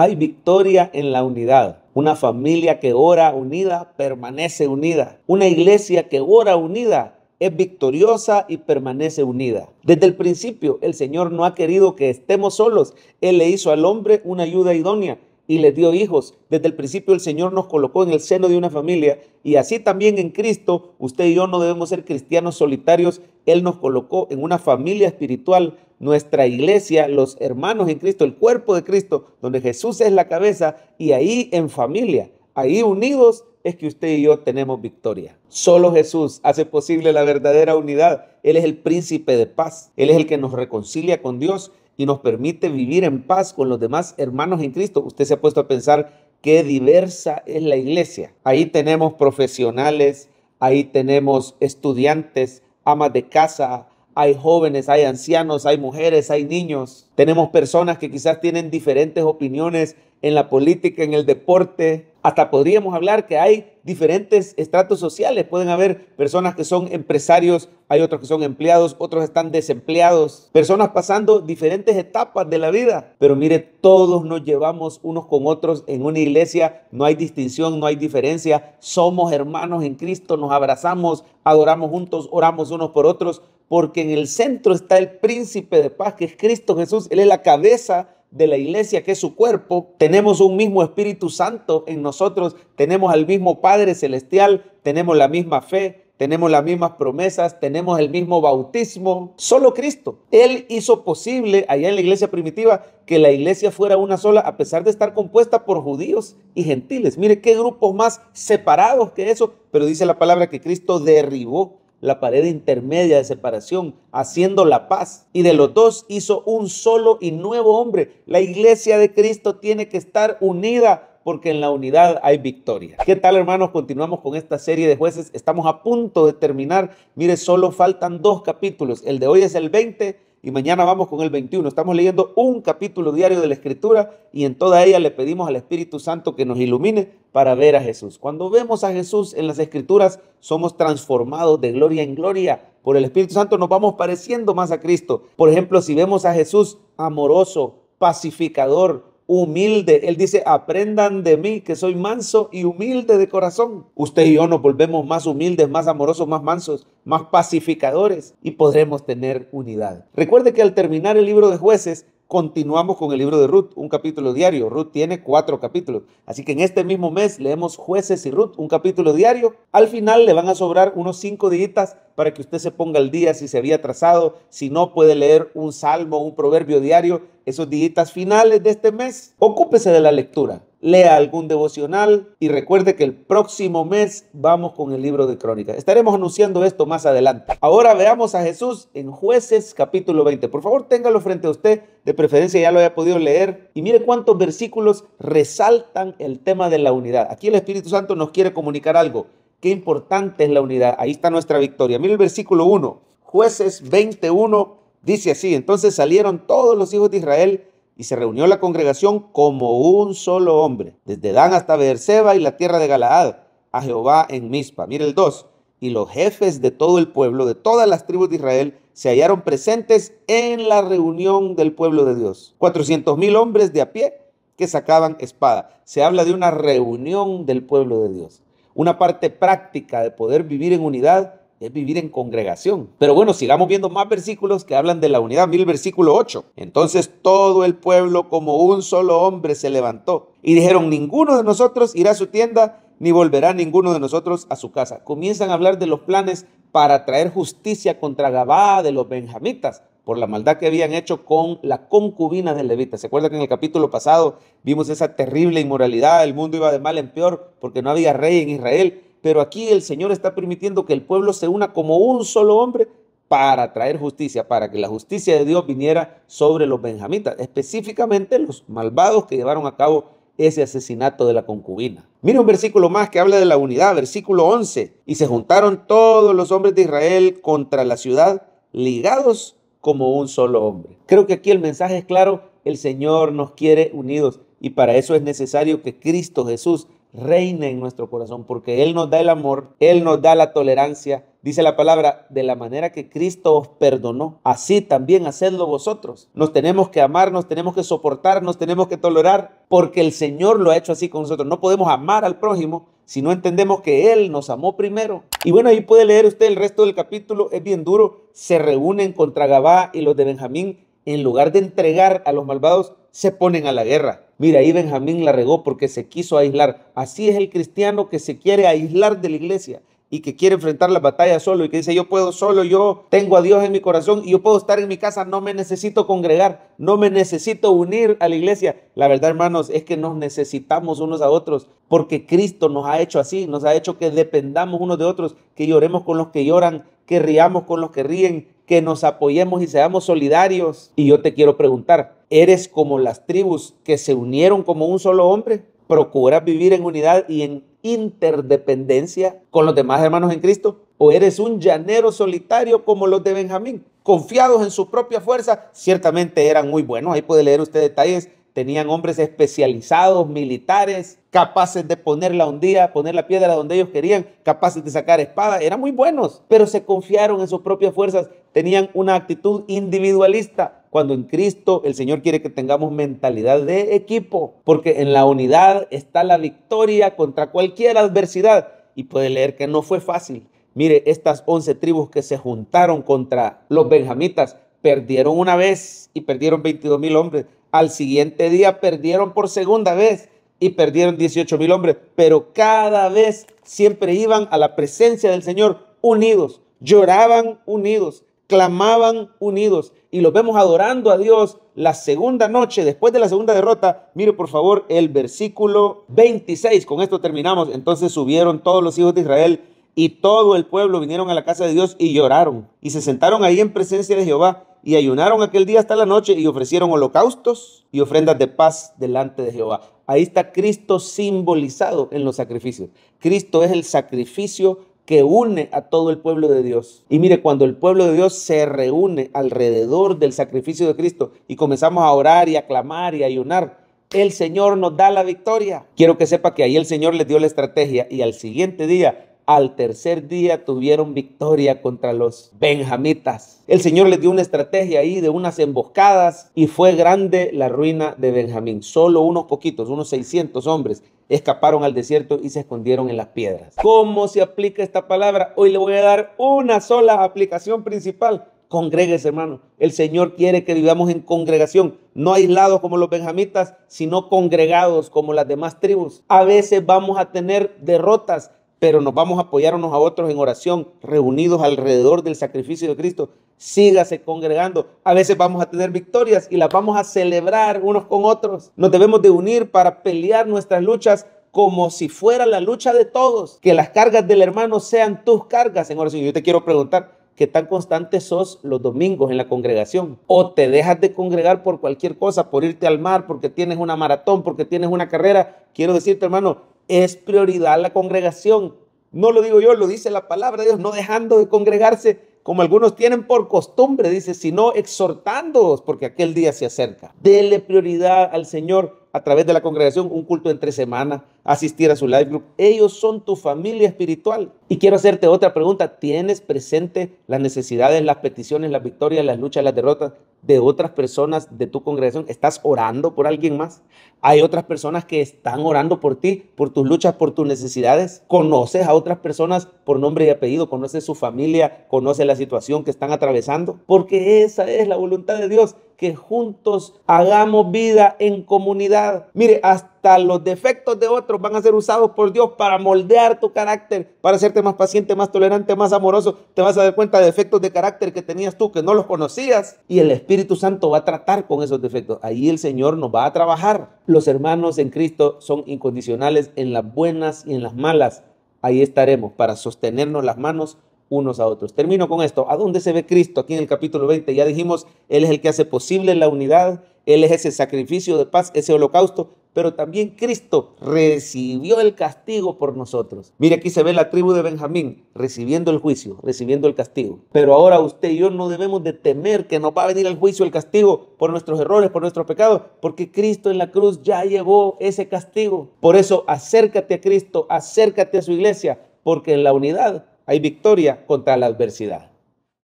Hay victoria en la unidad. Una familia que ora unida permanece unida. Una iglesia que ora unida es victoriosa y permanece unida. Desde el principio, el Señor no ha querido que estemos solos. Él le hizo al hombre una ayuda idónea y le dio hijos. Desde el principio el Señor nos colocó en el seno de una familia, y así también en Cristo, usted y yo no debemos ser cristianos solitarios. Él nos colocó en una familia espiritual, nuestra iglesia, los hermanos en Cristo, el cuerpo de Cristo, donde Jesús es la cabeza, y ahí en familia, ahí unidos, es que usted y yo tenemos victoria. Solo Jesús hace posible la verdadera unidad. Él es el príncipe de paz. Él es el que nos reconcilia con Dios y nos permite vivir en paz con los demás hermanos en Cristo. Usted se ha puesto a pensar qué diversa es la iglesia. Ahí tenemos profesionales, ahí tenemos estudiantes, amas de casa, hay jóvenes, hay ancianos, hay mujeres, hay niños. Tenemos personas que quizás tienen diferentes opiniones en la política, en el deporte. Hasta podríamos hablar que hay diferentes estratos sociales. Pueden haber personas que son empresarios, hay otros que son empleados, otros están desempleados. Personas pasando diferentes etapas de la vida. Pero mire, todos nos llevamos unos con otros en una iglesia. No hay distinción, no hay diferencia. Somos hermanos en Cristo, nos abrazamos, adoramos juntos, oramos unos por otros, porque en el centro está el príncipe de paz, que es Cristo Jesús. Él es la cabeza de la iglesia, que es su cuerpo. Tenemos un mismo Espíritu Santo en nosotros, tenemos al mismo Padre Celestial, tenemos la misma fe, tenemos las mismas promesas, tenemos el mismo bautismo. Solo Cristo. Él hizo posible allá en la iglesia primitiva que la iglesia fuera una sola, a pesar de estar compuesta por judíos y gentiles. Mire qué grupos más separados que eso, pero dice la palabra que Cristo derribó la pared intermedia de separación, haciendo la paz, y de los dos hizo un solo y nuevo hombre. La iglesia de Cristo tiene que estar unida, porque en la unidad hay victoria. ¿Qué tal, hermanos? Continuamos con esta serie de Jueces. Estamos a punto de terminar. Mire, solo faltan 2 capítulos. El de hoy es el 20 y mañana vamos con el 21. Estamos leyendo un capítulo diario de la Escritura, y en toda ella le pedimos al Espíritu Santo que nos ilumine para ver a Jesús. Cuando vemos a Jesús en las Escrituras, somos transformados de gloria en gloria. Por el Espíritu Santo nos vamos pareciendo más a Cristo. Por ejemplo, si vemos a Jesús amoroso, pacificador, humilde, Él dice: aprendan de mí, que soy manso y humilde de corazón. Usted y yo nos volvemos más humildes, más amorosos, más mansos, más pacificadores, y podremos tener unidad. Recuerde que al terminar el libro de Jueces, continuamos con el libro de Ruth, un capítulo diario. Ruth tiene 4 capítulos. Así que en este mismo mes leemos Jueces y Ruth, un capítulo diario. Al final le van a sobrar unos 5 días para que usted se ponga al día si se había atrasado. Si no, puede leer un salmo, un proverbio diario. Esos días finales de este mes, ocúpese de la lectura. Lea algún devocional y recuerde que el próximo mes vamos con el libro de Crónicas. Estaremos anunciando esto más adelante. Ahora veamos a Jesús en Jueces capítulo 20. Por favor, téngalo frente a usted. De preferencia ya lo haya podido leer. Y mire cuántos versículos resaltan el tema de la unidad. Aquí el Espíritu Santo nos quiere comunicar algo. Qué importante es la unidad. Ahí está nuestra victoria. Mire el versículo 1. Jueces 21 dice así: entonces salieron todos los hijos de Israel y se reunió la congregación como un solo hombre, desde Dan hasta Beerseba y la tierra de Galaad, a Jehová en Mizpa. Mire el 2. Y los jefes de todo el pueblo, de todas las tribus de Israel, se hallaron presentes en la reunión del pueblo de Dios. 400,000 hombres de a pie que sacaban espada. Se habla de una reunión del pueblo de Dios. Una parte práctica de poder vivir en unidad es vivir en congregación. Pero bueno, sigamos viendo más versículos que hablan de la unidad. Mira el versículo 8. Entonces todo el pueblo como un solo hombre se levantó y dijeron: ninguno de nosotros irá a su tienda, ni volverá ninguno de nosotros a su casa. Comienzan a hablar de los planes para traer justicia contra Gabaa de los benjamitas por la maldad que habían hecho con la concubina del levita. ¿Se acuerdan que en el capítulo pasado vimos esa terrible inmoralidad? El mundo iba de mal en peor porque no había rey en Israel. Pero aquí el Señor está permitiendo que el pueblo se una como un solo hombre para traer justicia, para que la justicia de Dios viniera sobre los benjamitas, específicamente los malvados que llevaron a cabo ese asesinato de la concubina. Mire un versículo más que habla de la unidad, versículo 11. Y se juntaron todos los hombres de Israel contra la ciudad, ligados como un solo hombre. Creo que aquí el mensaje es claro: el Señor nos quiere unidos, y para eso es necesario que Cristo Jesús reine en nuestro corazón, porque Él nos da el amor, Él nos da la tolerancia. Dice la palabra, de la manera que Cristo os perdonó, así también hacedlo vosotros. Nos tenemos que amar, nos tenemos que soportar, nos tenemos que tolerar, porque el Señor lo ha hecho así con nosotros. No podemos amar al prójimo si no entendemos que Él nos amó primero. Y bueno, ahí puede leer usted el resto del capítulo, es bien duro. Se reúnen contra Gabá y los de Benjamín, en lugar de entregar a los malvados, se ponen a la guerra. Mira, ahí Benjamín la regó porque se quiso aislar. Así es el cristiano que se quiere aislar de la iglesia y que quiere enfrentar la batalla solo y que dice, yo puedo solo, yo tengo a Dios en mi corazón y yo puedo estar en mi casa, no me necesito congregar, no me necesito unir a la iglesia. La verdad, hermanos, es que nos necesitamos unos a otros porque Cristo nos ha hecho así, nos ha hecho que dependamos unos de otros, que lloremos con los que lloran, que riamos con los que ríen, que nos apoyemos y seamos solidarios. Y yo te quiero preguntar, ¿eres como las tribus que se unieron como un solo hombre? ¿Procuras vivir en unidad y en interdependencia con los demás hermanos en Cristo? ¿O eres un llanero solitario como los de Benjamín, confiados en su propia fuerza? Ciertamente eran muy buenos, ahí puede leer usted detalles. Tenían hombres especializados, militares, capaces de poner la piedra donde ellos querían, capaces de sacar espada. Eran muy buenos, pero se confiaron en sus propias fuerzas. Tenían una actitud individualista, cuando en Cristo el Señor quiere que tengamos mentalidad de equipo, porque en la unidad está la victoria contra cualquier adversidad. Y puede leer que no fue fácil. Mire, estas 11 tribus que se juntaron contra los benjamitas perdieron una vez y perdieron 22,000 hombres. Al siguiente día perdieron por segunda vez y perdieron 18,000 hombres, pero cada vez siempre iban a la presencia del Señor unidos, lloraban unidos, clamaban unidos, y los vemos adorando a Dios la segunda noche, después de la segunda derrota. Mire por favor el versículo 26, con esto terminamos. Entonces subieron todos los hijos de Israel y todo el pueblo vinieron a la casa de Dios y lloraron, y se sentaron ahí en presencia de Jehová, y ayunaron aquel día hasta la noche, y ofrecieron holocaustos y ofrendas de paz delante de Jehová. Ahí está Cristo simbolizado en los sacrificios. Cristo es el sacrificio que une a todo el pueblo de Dios. Y mire, cuando el pueblo de Dios se reúne alrededor del sacrificio de Cristo y comenzamos a orar y a clamar y a ayunar, el Señor nos da la victoria. Quiero que sepa que ahí el Señor les dio la estrategia, y al siguiente día, al tercer día, tuvieron victoria contra los benjamitas. El Señor les dio una estrategia ahí de unas emboscadas, y fue grande la ruina de Benjamín. Solo unos poquitos, unos 600 hombres, escaparon al desierto y se escondieron en las piedras. ¿Cómo se aplica esta palabra? Hoy le voy a dar una sola aplicación principal. Congréguese, hermano. El Señor quiere que vivamos en congregación, no aislados como los benjamitas, sino congregados como las demás tribus. A veces vamos a tener derrotas, pero nos vamos a apoyar unos a otros en oración, reunidos alrededor del sacrificio de Cristo. Sígase congregando. A veces vamos a tener victorias y las vamos a celebrar unos con otros. Nos debemos de unir para pelear nuestras luchas como si fuera la lucha de todos. Que las cargas del hermano sean tus cargas en oración. Yo te quiero preguntar, ¿qué tan constante sos los domingos en la congregación? ¿O te dejas de congregar por cualquier cosa, por irte al mar, porque tienes una maratón, porque tienes una carrera? Quiero decirte, hermano, es prioridad la congregación. No lo digo yo, lo dice la palabra de Dios, no dejando de congregarse como algunos tienen por costumbre, dice, sino exhortándoos, porque aquel día se acerca. Dele prioridad al Señor a través de la congregación, un culto entre semana, asistir a su live group. Ellos son tu familia espiritual. Y quiero hacerte otra pregunta. ¿Tienes presente las necesidades, las peticiones, las victorias, las luchas, las derrotas de otras personas de tu congregación? ¿Estás orando por alguien más? ¿Hay otras personas que están orando por ti, por tus luchas, por tus necesidades? ¿Conoces a otras personas por nombre y apellido? ¿Conoces su familia? ¿Conoces la situación que están atravesando? Porque esa es la voluntad de Dios, que juntos hagamos vida en comunidad. Mire, hasta los defectos de otros van a ser usados por Dios para moldear tu carácter, para hacerte más paciente, más tolerante, más amoroso. Te vas a dar cuenta de defectos de carácter que tenías tú, que no los conocías, y el Espíritu Santo va a tratar con esos defectos. Ahí el Señor nos va a trabajar. Los hermanos en Cristo son incondicionales en las buenas y en las malas. Ahí estaremos para sostenernos las manos unos a otros. Termino con esto. ¿A dónde se ve Cristo? Aquí en el capítulo 20. Ya dijimos, Él es el que hace posible la unidad. Él es ese sacrificio de paz, ese holocausto pero también Cristo recibió el castigo por nosotros. Mire, aquí se ve la tribu de Benjamín recibiendo el juicio, recibiendo el castigo. Pero ahora usted y yo no debemos de temer que nos va a venir el juicio, el castigo por nuestros errores, por nuestros pecados, porque Cristo en la cruz ya llevó ese castigo. Por eso acércate a Cristo, acércate a su iglesia, porque en la unidad hay victoria contra la adversidad.